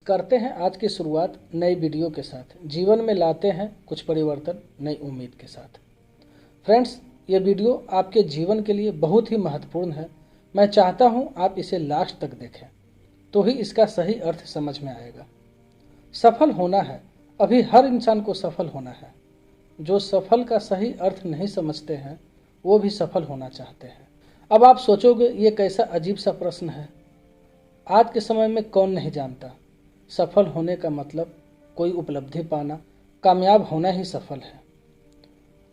करते हैं आज की शुरुआत नई वीडियो के साथ। जीवन में लाते हैं कुछ परिवर्तन नई उम्मीद के साथ। फ्रेंड्स, ये वीडियो आपके जीवन के लिए बहुत ही महत्वपूर्ण है। मैं चाहता हूँ आप इसे लास्ट तक देखें, तो ही इसका सही अर्थ समझ में आएगा। सफल होना है, अभी हर इंसान को सफल होना है। जो सफल का सही अर्थ नहीं समझते हैं वो भी सफल होना चाहते हैं। अब आप सोचोगे ये कैसा अजीब सा प्रश्न है। आज के समय में कौन नहीं जानता सफल होने का मतलब कोई उपलब्धि पाना, कामयाब होना ही सफल है।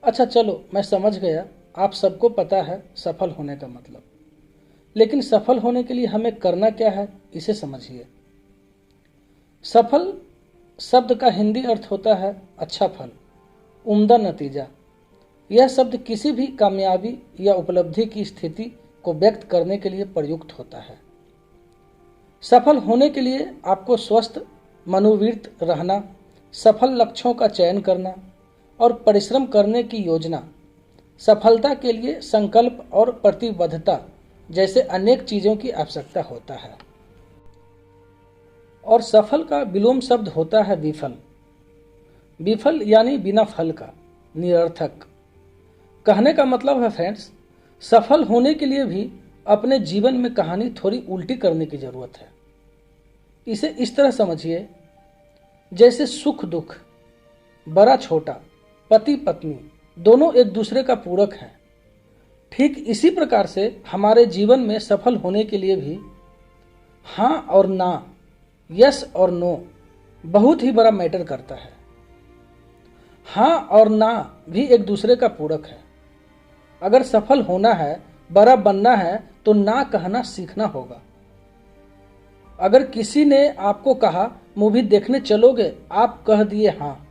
अच्छा चलो, मैं समझ गया, आप सबको पता है सफल होने का मतलब। लेकिन सफल होने के लिए हमें करना क्या है, इसे समझिए। सफल शब्द का हिंदी अर्थ होता है अच्छा फल, उम्दा नतीजा। यह शब्द किसी भी कामयाबी या उपलब्धि की स्थिति को व्यक्त करने के लिए प्रयुक्त होता है। सफल होने के लिए आपको स्वस्थ मनोवृत्त रहना, सफल लक्ष्यों का चयन करना और परिश्रम करने की योजना, सफलता के लिए संकल्प और प्रतिबद्धता जैसे अनेक चीज़ों की आवश्यकता होता है। और सफल का विलोम शब्द होता है विफल। विफल यानी बिना फल का, निरर्थक। कहने का मतलब है फ्रेंड्स, सफल होने के लिए भी अपने जीवन में कहानी थोड़ी उल्टी करने की जरूरत है। इसे इस तरह समझिए, जैसे सुख दुख, बड़ा छोटा, पति पत्नी दोनों एक दूसरे का पूरक हैं। ठीक इसी प्रकार से हमारे जीवन में सफल होने के लिए भी हाँ और ना, यस और नो बहुत ही बड़ा मैटर करता है। हाँ और ना भी एक दूसरे का पूरक है। अगर सफल होना है, बड़ा बनना है, तो ना कहना सीखना होगा। अगर किसी ने आपको कहा मूवी देखने चलोगे, आप कह दिए हाँ।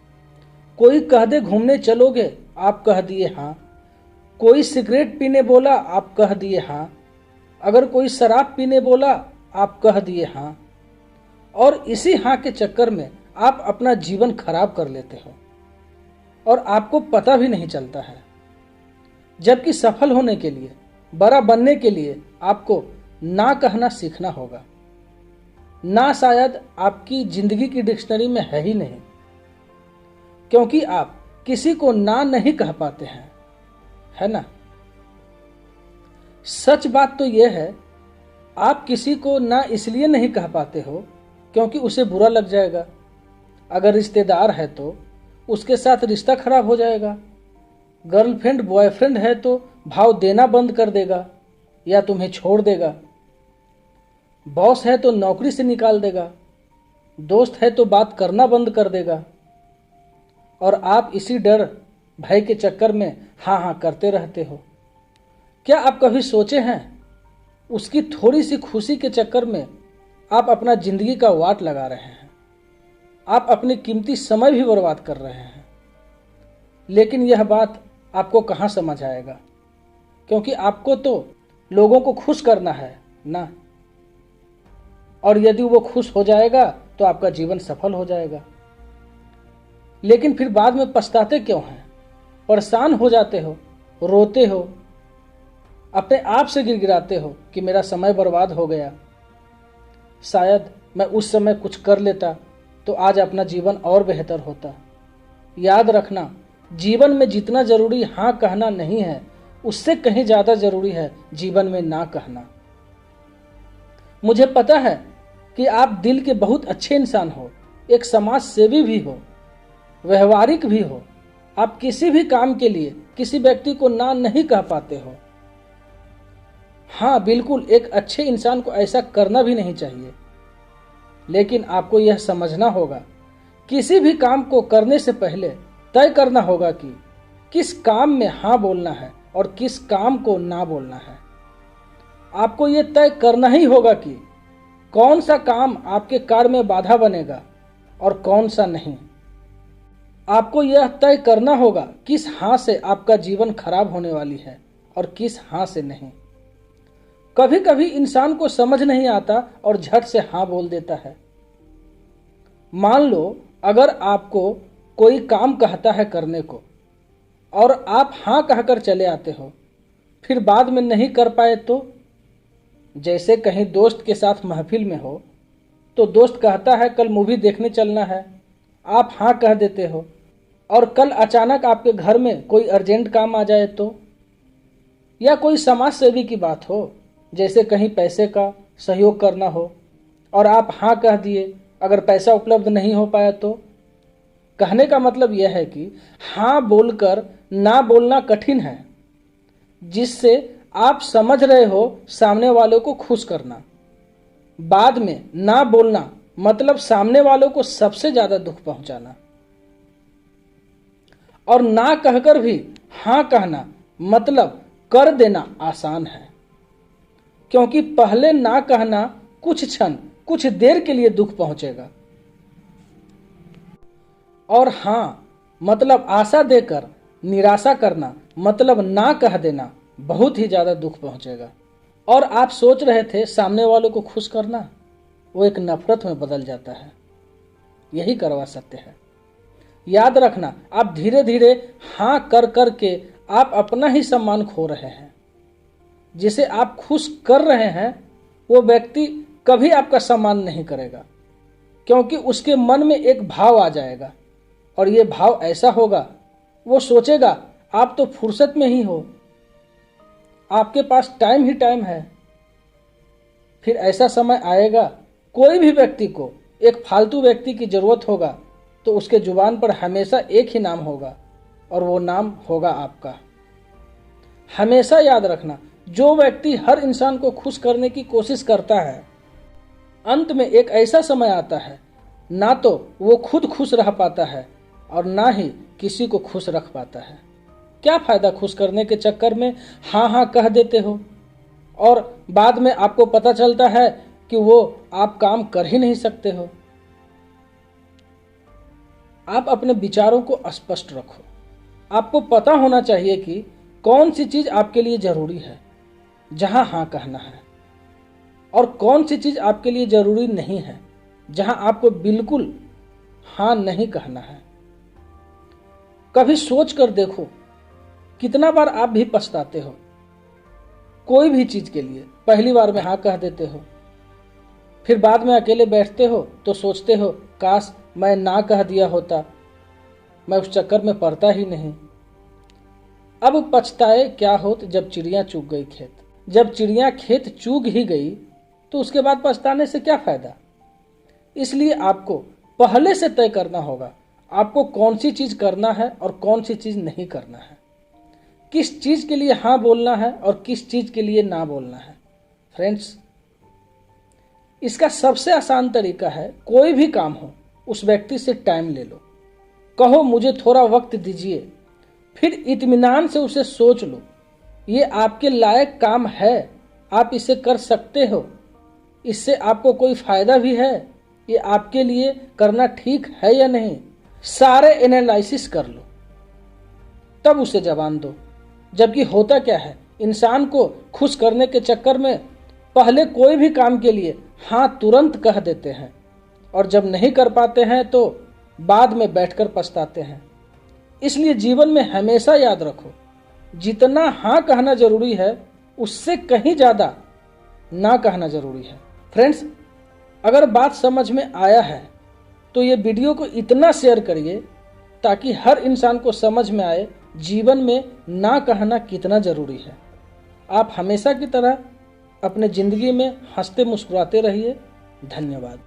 कोई कह दे घूमने चलोगे, आप कह दिए हाँ। कोई सिगरेट पीने बोला, आप कह दिए हाँ। अगर कोई शराब पीने बोला, आप कह दिए हाँ। और इसी हाँ के चक्कर में आप अपना जीवन खराब कर लेते हो और आपको पता भी नहीं चलता है। जबकि सफल होने के लिए, बड़ा बनने के लिए आपको ना कहना सीखना होगा। ना शायद आपकी जिंदगी की डिक्शनरी में है ही नहीं, क्योंकि आप किसी को ना नहीं कह पाते हैं, है ना। सच बात तो यह है, आप किसी को ना इसलिए नहीं कह पाते हो क्योंकि उसे बुरा लग जाएगा। अगर रिश्तेदार है तो उसके साथ रिश्ता खराब हो जाएगा। गर्लफ्रेंड बॉयफ्रेंड है तो भाव देना बंद कर देगा या तुम्हें छोड़ देगा। बॉस है तो नौकरी से निकाल देगा। दोस्त है तो बात करना बंद कर देगा। और आप इसी डर भय के चक्कर में हाँ हाँ करते रहते हो। क्या आप कभी सोचे हैं, उसकी थोड़ी सी खुशी के चक्कर में आप अपना जिंदगी का वाट लगा रहे हैं। आप अपनी कीमती समय भी बर्बाद कर रहे हैं। लेकिन यह बात आपको कहाँ समझ आएगा, क्योंकि आपको तो लोगों को खुश करना है ना। और यदि वो खुश हो जाएगा तो आपका जीवन सफल हो जाएगा। लेकिन फिर बाद में पछताते क्यों हैं, परेशान हो जाते हो, रोते हो, अपने आप से गिड़गिड़ाते हो कि मेरा समय बर्बाद हो गया। शायद मैं उस समय कुछ कर लेता तो आज अपना जीवन और बेहतर होता। याद रखना, जीवन में जितना जरूरी हाँ कहना नहीं है, उससे कहीं ज़्यादा जरूरी है जीवन में ना कहना। मुझे पता है कि आप दिल के बहुत अच्छे इंसान हो, एक समाज सेवी भी हो, व्यवहारिक भी हो। आप किसी भी काम के लिए किसी व्यक्ति को ना नहीं कह पाते हो। हाँ बिल्कुल, एक अच्छे इंसान को ऐसा करना भी नहीं चाहिए। लेकिन आपको यह समझना होगा, किसी भी काम को करने से पहले तय करना होगा कि किस काम में हाँ बोलना है और किस काम को ना बोलना है। आपको यह तय करना ही होगा कि कौन सा काम आपके कार्य में बाधा बनेगा और कौन सा नहीं। आपको यह तय करना होगा किस हाँ से आपका जीवन खराब होने वाली है और किस हाँ से नहीं। कभी कभी इंसान को समझ नहीं आता और झट से हाँ बोल देता है। मान लो अगर आपको कोई काम कहता है करने को और आप हाँ कहकर चले आते हो, फिर बाद में नहीं कर पाए तो। जैसे कहीं दोस्त के साथ महफिल में हो, तो दोस्त कहता है कल मूवी देखने चलना है, आप हाँ कह देते हो। और कल अचानक आपके घर में कोई अर्जेंट काम आ जाए तो, या कोई समाज सेवी की बात हो, जैसे कहीं पैसे का सहयोग करना हो और आप हाँ कह दिए, अगर पैसा उपलब्ध नहीं हो पाया तो। कहने का मतलब यह है कि हाँ बोलकर ना बोलना कठिन है, जिससे आप समझ रहे हो सामने वालों को खुश करना। बाद में ना बोलना मतलब सामने वालों को सबसे ज्यादा दुख पहुंचाना। और ना कहकर भी हाँ कहना मतलब कर देना आसान है, क्योंकि पहले ना कहना कुछ क्षण, कुछ देर के लिए दुख पहुंचेगा, और हाँ मतलब आशा देकर निराशा करना मतलब ना कह देना बहुत ही ज्यादा दुख पहुंचेगा। और आप सोच रहे थे सामने वालों को खुश करना, वो एक नफरत में बदल जाता है। यही करवा सत्य है। याद रखना, आप धीरे धीरे हाँ कर कर के आप अपना ही सम्मान खो रहे हैं। जिसे आप खुश कर रहे हैं वो व्यक्ति कभी आपका सम्मान नहीं करेगा, क्योंकि उसके मन में एक भाव आ जाएगा, और ये भाव ऐसा होगा, वो सोचेगा आप तो फुर्सत में ही हो, आपके पास टाइम ही टाइम है। फिर ऐसा समय आएगा, कोई भी व्यक्ति को एक फालतू व्यक्ति की जरूरत होगा तो उसके जुबान पर हमेशा एक ही नाम होगा, और वो नाम होगा आपका। हमेशा याद रखना, जो व्यक्ति हर इंसान को खुश करने की कोशिश करता है, अंत में एक ऐसा समय आता है ना तो वो खुद खुश रह पाता है और ना ही किसी को खुश रख पाता है। क्या फायदा खुश करने के चक्कर में हाँ हाँ कह देते हो और बाद में आपको पता चलता है कि वो आप काम कर ही नहीं सकते हो। आप अपने विचारों को स्पष्ट रखो। आपको पता होना चाहिए कि कौन सी चीज आपके लिए जरूरी है, जहां हाँ कहना है, और कौन सी चीज आपके लिए जरूरी नहीं है, जहां आपको बिल्कुल हाँ नहीं कहना है। कभी सोच कर देखो, कितना बार आप भी पछताते हो कोई भी चीज के लिए। पहली बार में हाँ कह देते हो, फिर बाद में अकेले बैठते हो तो सोचते हो काश मैं ना कह दिया होता, मैं उस चक्कर में पड़ता ही नहीं। अब पछताए क्या होत जब चिड़िया चूग गई खेत। जब चिड़िया खेत चूग ही गई तो उसके बाद पछताने से क्या फायदा। इसलिए आपको पहले से तय करना होगा आपको कौन सी चीज करना है और कौन सी चीज नहीं करना है, किस चीज के लिए हाँ बोलना है और किस चीज के लिए ना बोलना है। फ्रेंड्स, इसका सबसे आसान तरीका है, कोई भी काम हो उस व्यक्ति से टाइम ले लो, कहो मुझे थोड़ा वक्त दीजिए, फिर इत्मीनान से उसे सोच लो ये आपके लायक काम है, आप इसे कर सकते हो, इससे आपको कोई फायदा भी है, ये आपके लिए करना ठीक है या नहीं, सारे एनालिसिस कर लो, तब उसे जवान दो। जबकि होता क्या है, इंसान को खुश करने के चक्कर में पहले कोई भी काम के लिए हाँ तुरंत कह देते हैं, और जब नहीं कर पाते हैं तो बाद में बैठकर पछताते हैं। इसलिए जीवन में हमेशा याद रखो, जितना हाँ कहना जरूरी है उससे कहीं ज्यादा ना कहना जरूरी है। फ्रेंड्स, अगर बात समझ में आया है तो ये वीडियो को इतना शेयर करिए ताकि हर इंसान को समझ में आए जीवन में ना कहना कितना जरूरी है। आप हमेशा की तरह अपने जिंदगी में हंसते मुस्कुराते रहिए। धन्यवाद।